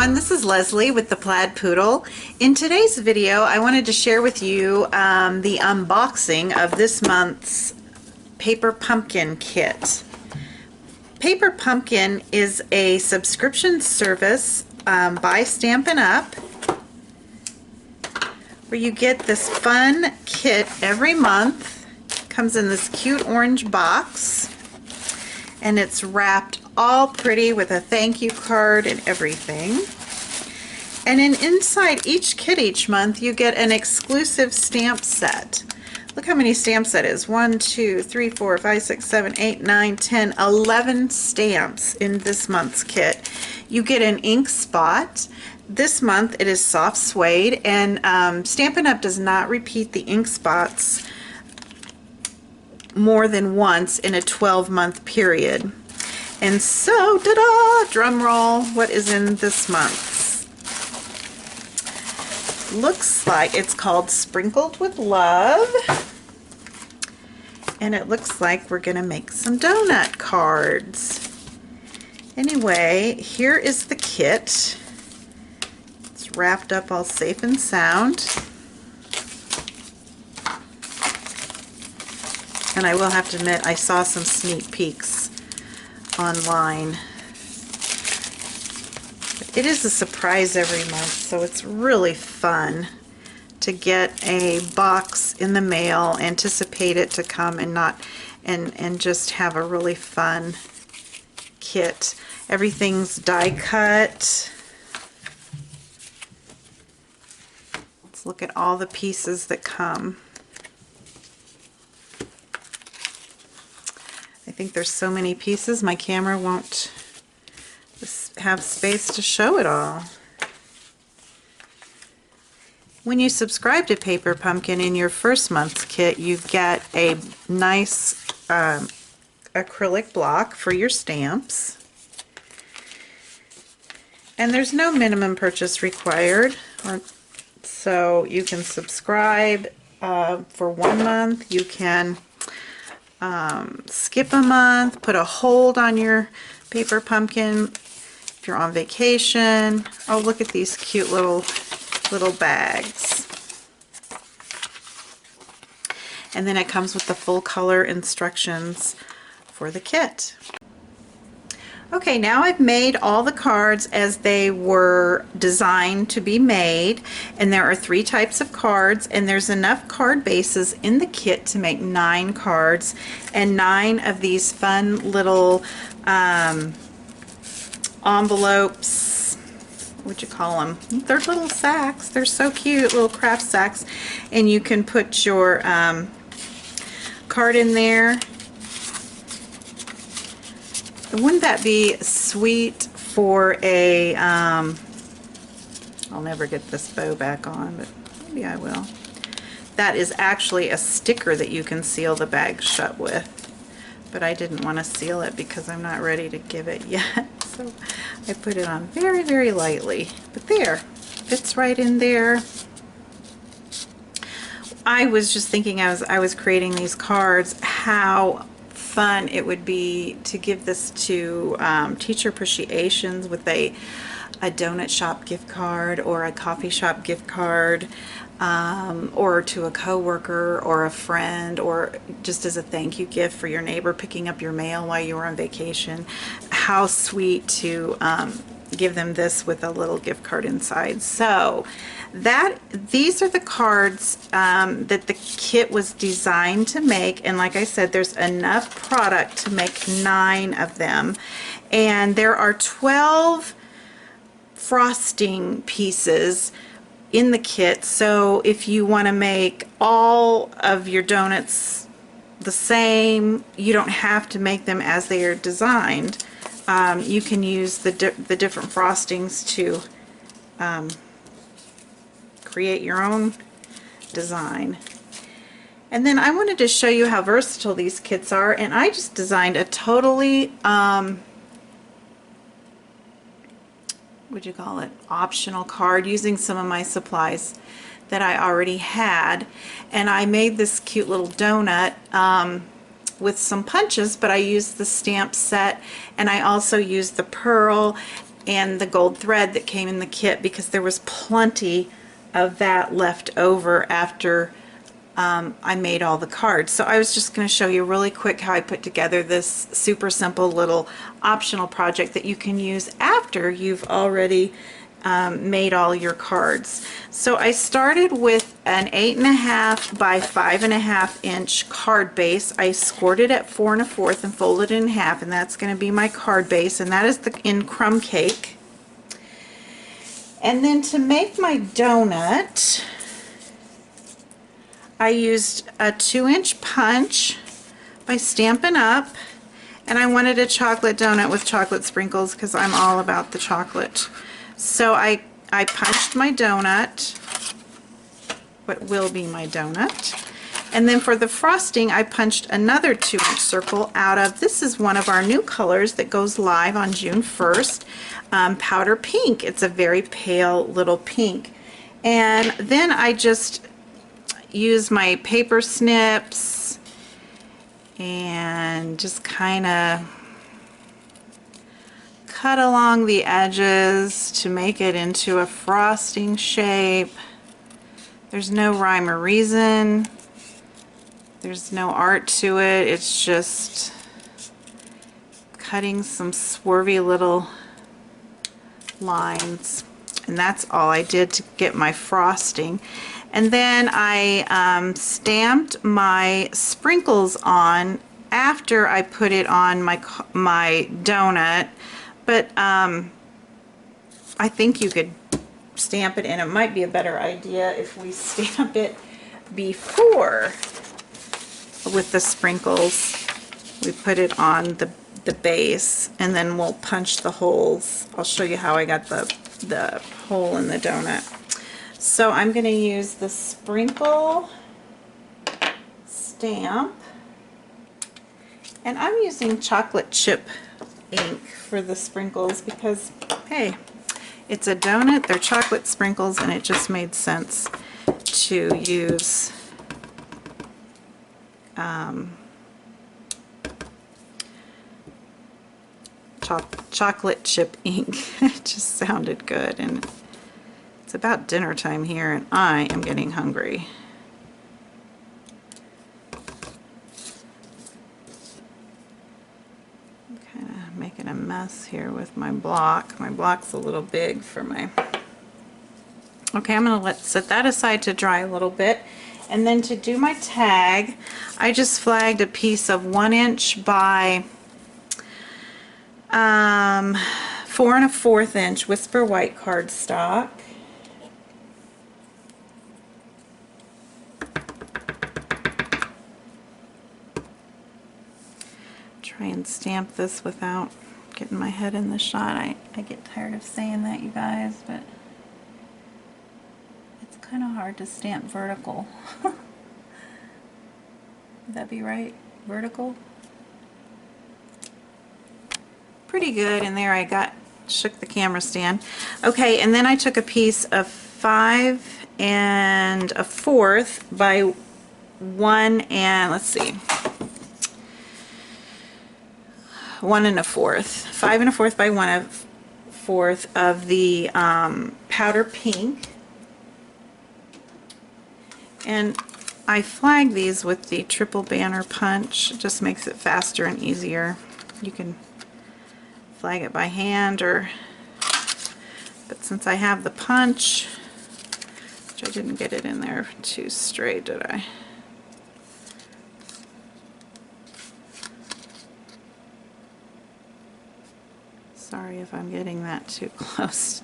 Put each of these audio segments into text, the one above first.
everyone, this is Leslie with the Plaid Poodle. In today's video I wanted to share with you the unboxing of this month's Paper Pumpkin kit. Paper Pumpkin is a subscription service by Stampin' Up! Where you get this fun kit every month. Comes in this cute orange box and it's wrapped all pretty with a thank you card and everything. And then inside each kit each month you get an exclusive stamp set. Look how many stamps that is. 1, 2, 3, 4, 5, 6, 7, 8, 9, 10, 11 stamps in this month's kit. You get an ink spot. This month it is soft suede, and Stampin' Up! Does not repeat the ink spots more than once in a 12-month period. And so, ta-da! Drum roll, what is in this month's? Looks like it's called Sprinkled with Love. And it looks like we're going to make some donut cards. Anyway, here is the kit. It's wrapped up all safe and sound. And I will have to admit, I saw some sneak peeks online. It is a surprise every month, so it's really fun to get a box in the mail, anticipate it to come, and just have a really fun kit. Everything's die cut. Let's look at all the pieces that come. I think there's so many pieces my camera won't have space to show it all. When you subscribe to Paper Pumpkin in your first month's kit, you get a nice acrylic block for your stamps. And there's no minimum purchase required, so you can subscribe for 1 month. You can skip a month, put a hold on your Paper Pumpkin if you're on vacation. Oh, look at these cute little bags. And then it comes with the full color instructions for the kit. Okay, now I've made all the cards as they were designed to be made, and there are 3 types of cards, and there's enough card bases in the kit to make 9 cards, and 9 of these fun little envelopes. What'd you call them? They're little sacks. They're so cute, little craft sacks, and you can put your card in there. Wouldn't that be sweet for a, I'll never get this bow back on, but maybe I will. That is actually a sticker that you can seal the bag shut with. But I didn't want to seal it because I'm not ready to give it yet. So I put it on very, very lightly. But there, fits right in there. I was just thinking as I was creating these cards how fun it would be to give this to teacher appreciations with a donut shop gift card or a coffee shop gift card, or to a coworker or a friend, or just as a thank you gift for your neighbor picking up your mail while you were on vacation. How sweet to give them this with a little gift card inside. So these are the cards that the kit was designed to make, and like I said, there's enough product to make 9 of them, and there are 12 frosting pieces in the kit. So if you want to make all of your donuts the same, you don't have to make them as they are designed. You can use the different frostings to create your own design. And then I wanted to show you how versatile these kits are, and I just designed a totally what'd you call it, optional card using some of my supplies that I already had. And I made this cute little donut with some punches, but I used the stamp set, and I also used the pearl and the gold thread that came in the kit, because there was plenty of that left over after I made all the cards. So I was just going to show you really quick how I put together this super simple little optional project that you can use after you've already made all your cards. So I started with an 8.5 by 5.5 inch card base. I scored it at 4 1/4 and folded it in half, and that's going to be my card base, and that is in crumb cake. And then to make my donut, I used a 2-inch punch by Stampin' Up, and I wanted a chocolate donut with chocolate sprinkles because I'm all about the chocolate. So I punched my donut, what will be my donut, and then for the frosting I punched another 2-inch circle out of, this is one of our new colors that goes live on June 1st, powder pink. It's a very pale little pink. And then I just use my paper snips and just kind of cut along the edges to make it into a frosting shape. There's no rhyme or reason. There's no art to it. It's just cutting some swervy little lines. And that's all I did to get my frosting. And then I stamped my sprinkles on after I put it on my donut, but I think you could stamp it, and it might be a better idea if we stamp it before with the sprinkles. We put it on the base, and then we'll punch the holes. I'll show you how I got the hole in the donut. So I'm going to use the sprinkle stamp, and I'm using chocolate chip ink for the sprinkles because, hey, it's a donut, they're chocolate sprinkles, and it just made sense to use chocolate chip ink. It just sounded good, and it's about dinner time here, and I am getting hungry. I'm kind of making a mess here with my block. My block's a little big for my... Okay, I'm going to set that aside to dry a little bit. And then to do my tag, I just flagged a piece of 1 inch by 4 1/4 inch Whisper White cardstock. Try and stamp this without getting my head in the shot. I get tired of saying that, you guys, but it's kind of hard to stamp vertical. Would that be right? Vertical? Pretty good. And there I shook the camera stand. Okay, and then I took a piece of 5 1/4 by 1 and, let's see, 1 1/4, 5 1/4 by 1 1/4 of the powder pink, and I flag these with the triple banner punch. It just makes it faster and easier. You can flag it by hand, but since I have the punch, which I didn't get it in there too straight, did I? Sorry if I'm getting that too close.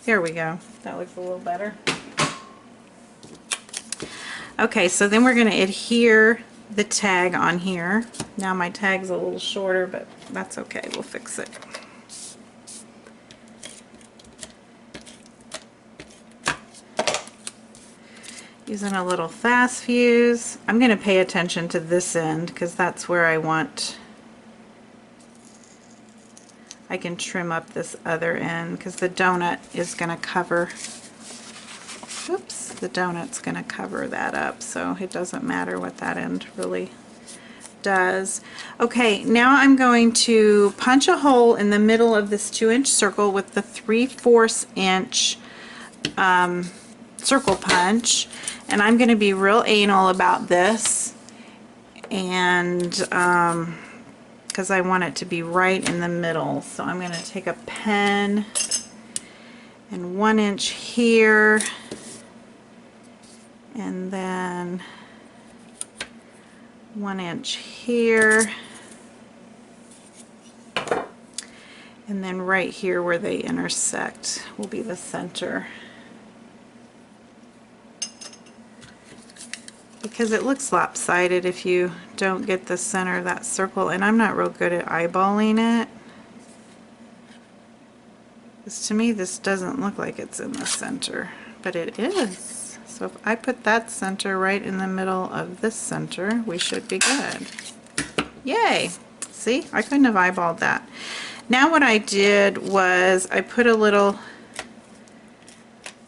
There we go. That looks a little better. Okay, so then we're going to adhere the tag on here. Now my tag's a little shorter, but that's okay. We'll fix it. Using a little fast fuse. I'm going to pay attention to this end because that's where I want... I can trim up this other end because the donut is going to cover, oops, the donut's going to cover that up, so it doesn't matter what that end really does. Okay, now I'm going to punch a hole in the middle of this 2-inch circle with the 3/4 inch circle punch, and I'm going to be real anal about this, and because I want it to be right in the middle. So I'm going to take a pen and 1 inch here, and then 1 inch here, and then right here where they intersect will be the center, because it looks lopsided if you don't get the center of that circle, and I'm not real good at eyeballing it, because to me this doesn't look like it's in the center, but it is. So if I put that center right in the middle of this center, we should be good. Yay! See, I couldn't have eyeballed that. Now what I did was I put a little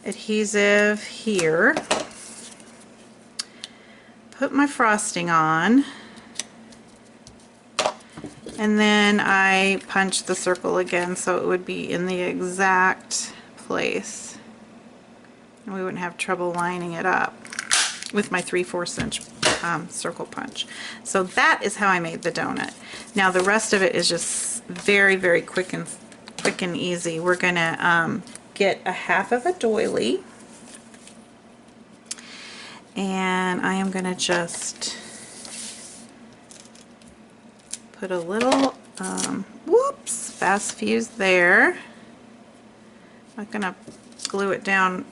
adhesive here, put my frosting on, and then I punched the circle again so it would be in the exact place. And we wouldn't have trouble lining it up with my 3/4 inch circle punch. So that is how I made the donut. Now the rest of it is just very, very quick and easy. We're gonna get a half of a doily, and I am gonna just put a little whoops, fast fuse there. I'm not gonna glue it down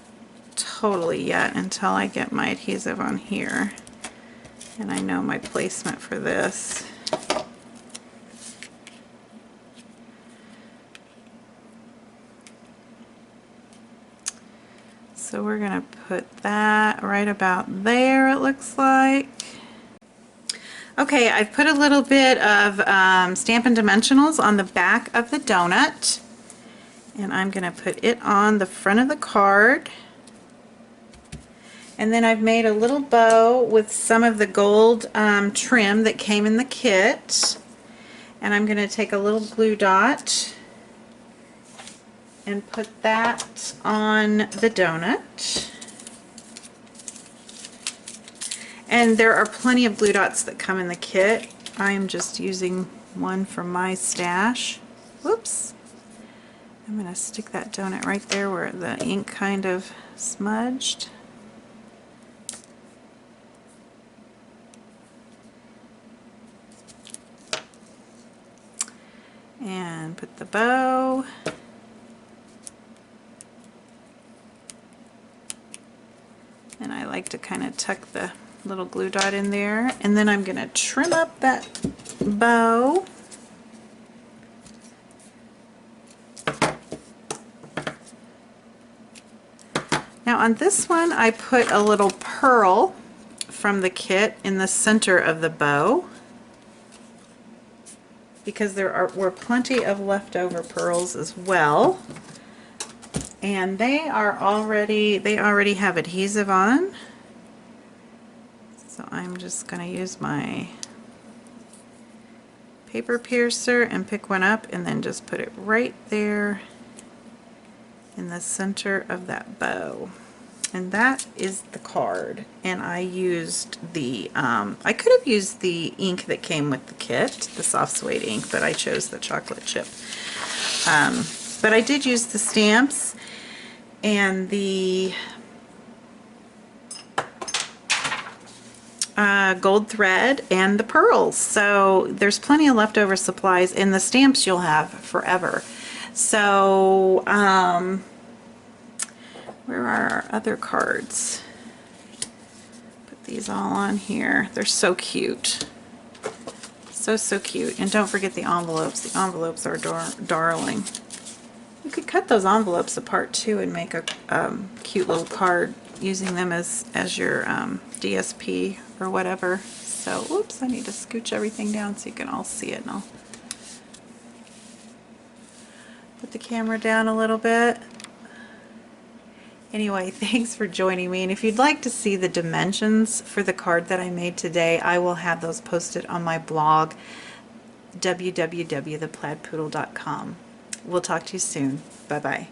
totally yet until I get my adhesive on here, and I know my placement for this. So we're gonna put that right about there, it looks like. Okay, I've put a little bit of Stampin' Dimensionals on the back of the donut, and I'm gonna put it on the front of the card. And then I've made a little bow with some of the gold trim that came in the kit. And I'm going to take a little glue dot and put that on the donut. And there are plenty of glue dots that come in the kit. I'm just using one from my stash. Whoops. I'm going to stick that donut right there where the ink kind of smudged. And put the bow, and I like to kind of tuck the little glue dot in there, and then I'm going to trim up that bow. Now on this one I put a little pearl from the kit in the center of the bow, because there were plenty of leftover pearls as well, and they already have adhesive on. So I'm just going to use my paper piercer and pick one up, and then just put it right there in the center of that bow. And that is the card, and I used the, I could have used the ink that came with the kit, the soft suede ink, but I chose the chocolate chip. But I did use the stamps and the gold thread and the pearls. So there's plenty of leftover supplies, and the stamps you'll have forever. So, where are our other cards? Put these all on here. They're so cute. So cute. And don't forget the envelopes. The envelopes are darling. You could cut those envelopes apart too and make a cute little card using them as your DSP or whatever. So, oops, I need to scooch everything down so you can all see it. And I'll put the camera down a little bit. Anyway, thanks for joining me. And if you'd like to see the dimensions for the card that I made today, I will have those posted on my blog, www.theplaidpoodle.com. We'll talk to you soon. Bye-bye.